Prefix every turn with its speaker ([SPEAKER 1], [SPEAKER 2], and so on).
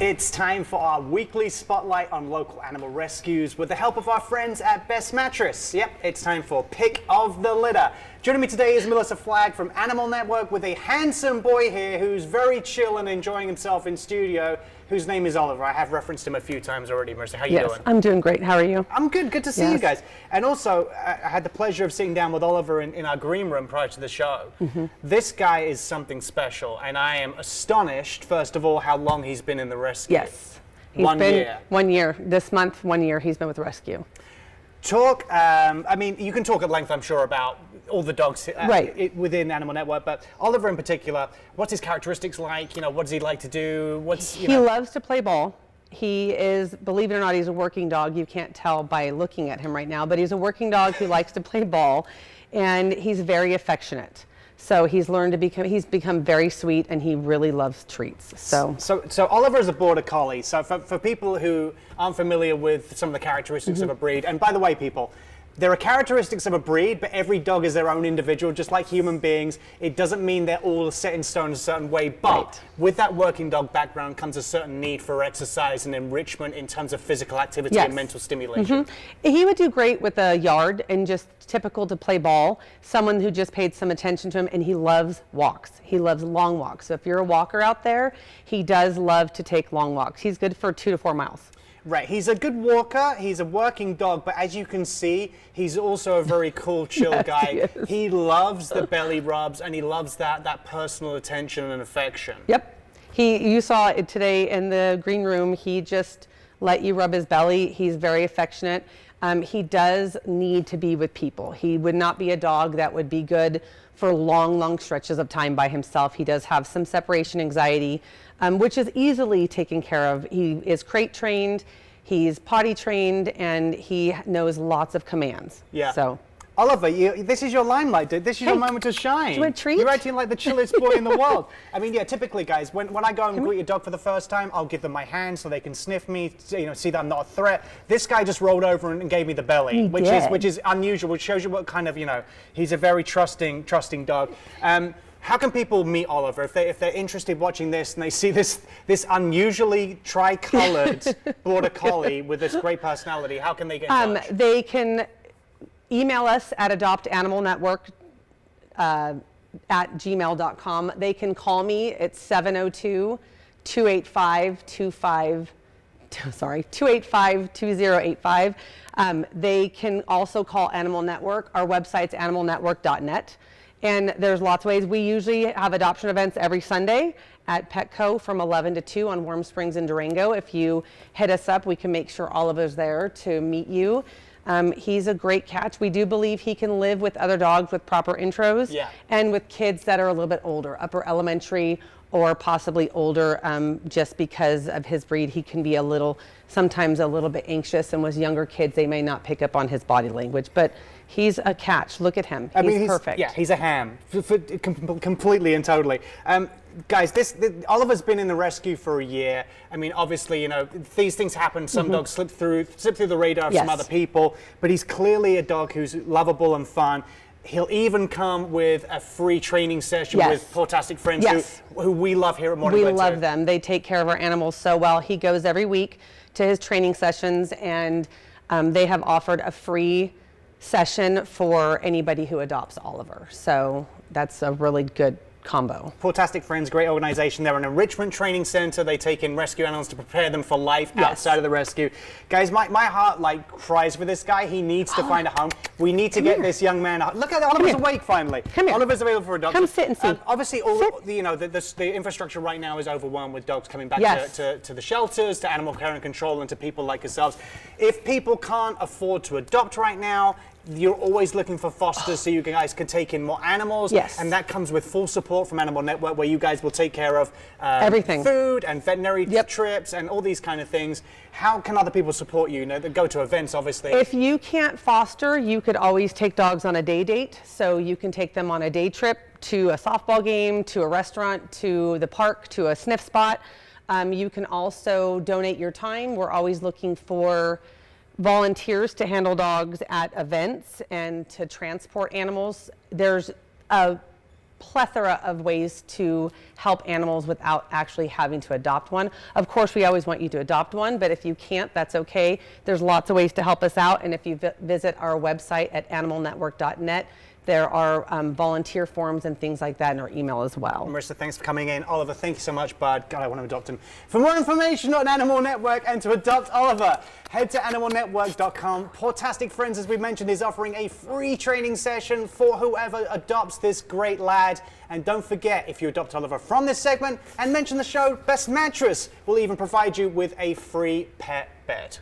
[SPEAKER 1] It's time for our weekly spotlight on local animal rescues with the help of our friends at Best Mattress. Yep, it's time for Pick of the Litter. Joining me today is Melissa Flagg from Animal Network with a handsome boy here who's very chill and enjoying himself in studio, whose name is Oliver. I have referenced him a few times already. Marissa, how you doing?
[SPEAKER 2] I'm doing great. How are you?
[SPEAKER 1] I'm good. Good to see you guys. And also, I had the pleasure of sitting down with Oliver in our green room prior to the show. This guy is something special, and I am astonished, first of all, how long he's been in the rescue.
[SPEAKER 2] Yes. He's been 1 year. This month, 1 year, he's been with rescue.
[SPEAKER 1] Talk, I mean, you can talk at length, I'm sure, about all the dogs within Animal Network, but Oliver in particular, what's his characteristics like? You know, what does he like to do?
[SPEAKER 2] He loves to play ball. He is, believe it or not, he's a working dog. You can't tell by looking at him right now, but he's a working dog who likes to play ball, and he's very affectionate. So he's learned to he's become very sweet, and he really loves treats. So
[SPEAKER 1] Oliver is a border collie. So for people who aren't familiar with some of the characteristics of a breed, and by the way, people, there are characteristics of a breed, but every dog is their own individual, just like human beings. It doesn't mean they're all set in stone a certain way, but with that working dog background comes a certain need for exercise and enrichment in terms of physical activity and mental stimulation.
[SPEAKER 2] He would do great with a yard and just typical to play ball, someone who just paid some attention to him, and he loves walks. He loves long walks. So if you're a walker out there, he does love to take long walks. He's good for 2 to 4 miles.
[SPEAKER 1] Right, he's a good walker, he's a working dog, but as you can see, he's also a very cool, chill guy. He loves the belly rubs, and he loves that personal attention and affection.
[SPEAKER 2] Yep. You saw it today in the green room. He just let you rub his belly. He's very affectionate. He does need to be with people. He would not be a dog that would be good for long stretches of time by himself. He does have some separation anxiety, which is easily taken care of. He is crate trained, he's potty trained, and he knows lots of commands.
[SPEAKER 1] Yeah.
[SPEAKER 2] So,
[SPEAKER 1] Oliver, this is your limelight, dude. This is your moment to shine.
[SPEAKER 2] Do you want a treat?
[SPEAKER 1] You're acting like the chillest boy in the world. I mean, yeah, typically, guys, when I go and greet a dog for the first time, I'll give them my hand so they can sniff me, see that I'm not a threat. This guy just rolled over and gave me the belly, which is unusual, which shows you what kind of, he's a very trusting dog. How can people meet Oliver if they're interested watching this and they see this unusually tri-colored border collie with this great personality? How can they get in touch?
[SPEAKER 2] They can email us at adoptanimalnetwork @gmail.com. They can call me at 702-285-2085. They can also call Animal Network. Our website's animalnetwork.net. And there's lots of ways. We usually have adoption events every Sunday at Petco from 11 to 2 on Warm Springs in Durango. If you hit us up, we can make sure Oliver's there to meet you. He's a great catch. We do believe he can live with other dogs with proper intros and with kids that are a little bit older, upper elementary or possibly older, just because of his breed. He can be sometimes a little bit anxious, and with younger kids, they may not pick up on his body language, but he's a catch. Look at him. He's perfect.
[SPEAKER 1] Yeah, he's a ham, completely and totally. Guys, Oliver's been in the rescue for a year. I mean, obviously, these things happen. Some dogs slip through the radar of some other people, but he's clearly a dog who's lovable and fun. He'll even come with a free training session with Fantastic Friends who we love here at Morning Glade.
[SPEAKER 2] We love them. They take care of our animals so well. He goes every week to his training sessions, and they have offered a free session for anybody who adopts Oliver. So that's a really good combo.
[SPEAKER 1] Fantastic Friends, great organization. They're an enrichment training center. They take in rescue animals to prepare them for life outside of the rescue. Guys, my heart cries for this guy. He needs to find a home. We need to get this young man. Look at Oliver's awake finally.
[SPEAKER 2] Come here.
[SPEAKER 1] Oliver's available for adoption.
[SPEAKER 2] Come sit and see.
[SPEAKER 1] Obviously, the infrastructure right now is overwhelmed with dogs coming back to the shelters, to animal care and control, and to people like yourselves. If people can't afford to adopt right now, you're always looking for fosters so you guys can take in more animals.
[SPEAKER 2] Yes.
[SPEAKER 1] And that comes with full support from Animal Network, where you guys will take care of
[SPEAKER 2] everything,
[SPEAKER 1] food and veterinary trips and all these kind of things. How can other people support you? They go to events, obviously.
[SPEAKER 2] If you can't foster, you could always take dogs on a day date. So you can take them on a day trip to a softball game, to a restaurant, to the park, to a sniff spot. You can also donate your time. We're always looking for volunteers to handle dogs at events and to transport animals. There's a plethora of ways to help animals without actually having to adopt one. Of course, we always want you to adopt one, but if you can't, that's okay. There's lots of ways to help us out, and if you visit our website at animalnetwork.net, there are volunteer forms and things like that in our email as well.
[SPEAKER 1] Marissa, thanks for coming in. Oliver, thank you so much, bud. God, I want to adopt him. For more information on Animal Network and to adopt Oliver, head to animalnetwork.com. Portastic Friends, as we mentioned, is offering a free training session for whoever adopts this great lad. And don't forget, if you adopt Oliver from this segment and mention the show Best Mattress, we'll even provide you with a free pet bed.